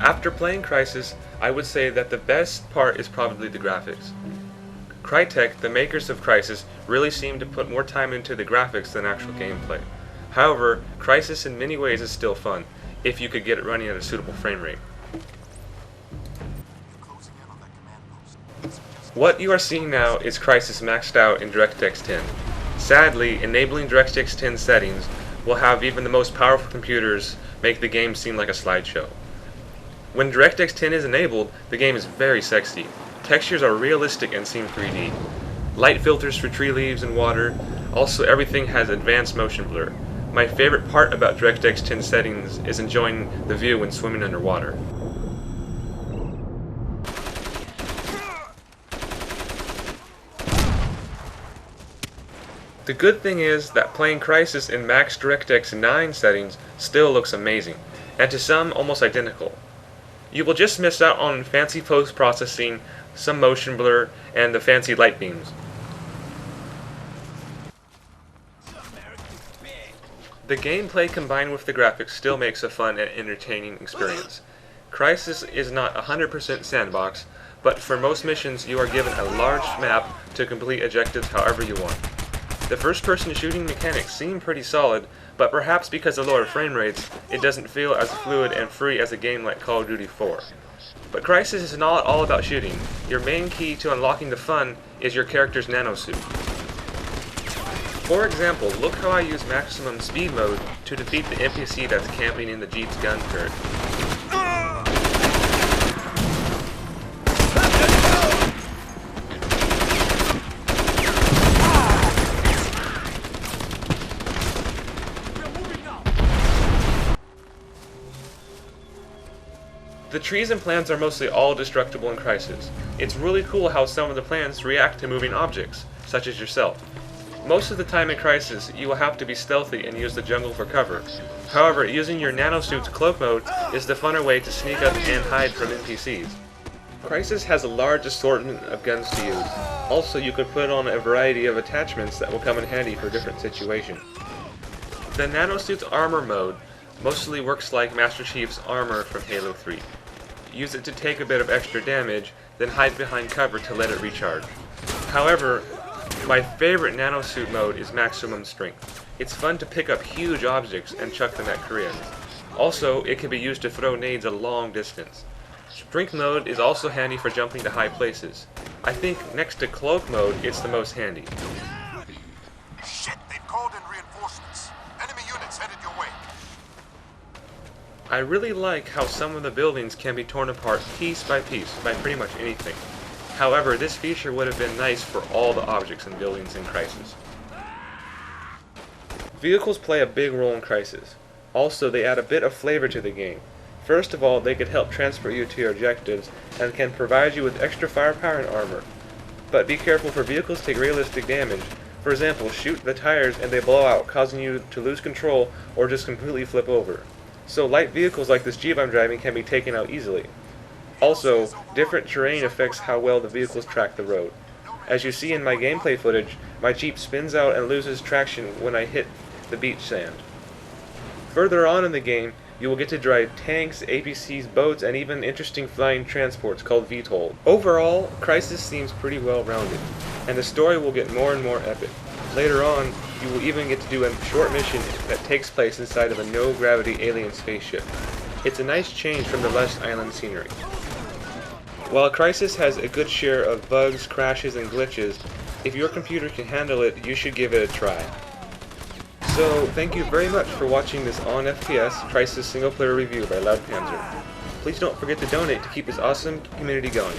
After playing Crysis, I would say that the best part is probably the graphics. Crytek, the makers of Crysis, really seem to put more time into the graphics than actual gameplay. However, Crysis in many ways is still fun, if you could get it running at a suitable frame rate. What you are seeing now is Crysis maxed out in DirectX 10. Sadly, enabling DirectX 10 settings will have even the most powerful computers make the game seem like a slideshow. When DirectX 10 is enabled, the game is very sexy. Textures are realistic and seem 3D. Light filters for tree leaves and water. Also, everything has advanced motion blur. My favorite part about DirectX 10 settings is enjoying the view when swimming underwater. The good thing is that playing Crysis in max DirectX 9 settings still looks amazing, and to some almost identical. You will just miss out on fancy post-processing, some motion blur, and the fancy light beams. The gameplay combined with the graphics still makes a fun and entertaining experience. Crysis is not 100% sandbox, but for most missions you are given a large map to complete objectives however you want. The first-person shooting mechanics seem pretty solid, but perhaps because of lower frame rates, it doesn't feel as fluid and free as a game like Call of Duty 4. But Crysis is not all about shooting. Your main key to unlocking the fun is your character's nanosuit. For example, look how I use maximum speed mode to defeat the NPC that's camping in the Jeep's gun turret. The trees and plants are mostly all destructible in Crysis. It's really cool how some of the plants react to moving objects, such as yourself. Most of the time in Crysis, you will have to be stealthy and use the jungle for cover. However, using your nanosuit's cloak mode is the funner way to sneak up and hide from NPCs. Crysis has a large assortment of guns to use. Also, you could put on a variety of attachments that will come in handy for different situations. The nanosuit's armor mode mostly works like Master Chief's armor from Halo 3. Use it to take a bit of extra damage, then hide behind cover to let it recharge. However, my favorite nanosuit mode is maximum strength. It's fun to pick up huge objects and chuck them at Koreans. Also, it can be used to throw nades a long distance. Strength mode is also handy for jumping to high places. I think next to cloak mode, it's the most handy. Shit, they've called in reinforcements. Enemy units headed your way. I really like how some of the buildings can be torn apart piece by pretty much anything. However, this feature would have been nice for all the objects and buildings in Crysis. Vehicles play a big role in Crysis. Also, they add a bit of flavor to the game. First of all, they could help transport you to your objectives and can provide you with extra firepower and armor. But be careful, for vehicles take realistic damage. For example, shoot the tires and they blow out, causing you to lose control or just completely flip over. So light vehicles like this Jeep I'm driving can be taken out easily. Also, different terrain affects how well the vehicles track the road. As you see in my gameplay footage, my Jeep spins out and loses traction when I hit the beach sand. Further on in the game, you will get to drive tanks, APCs, boats, and even interesting flying transports called VTOL. Overall, Crysis seems pretty well rounded, and the story will get more and more epic. Later on, you will even get to do a short mission that takes place inside of a no-gravity alien spaceship. It's a nice change from the lush island scenery. While Crysis has a good share of bugs, crashes, and glitches, if your computer can handle it, you should give it a try. So, thank you very much for watching this on FPS Crysis single-player review by Loud Panzer. Please don't forget to donate to keep this awesome community going.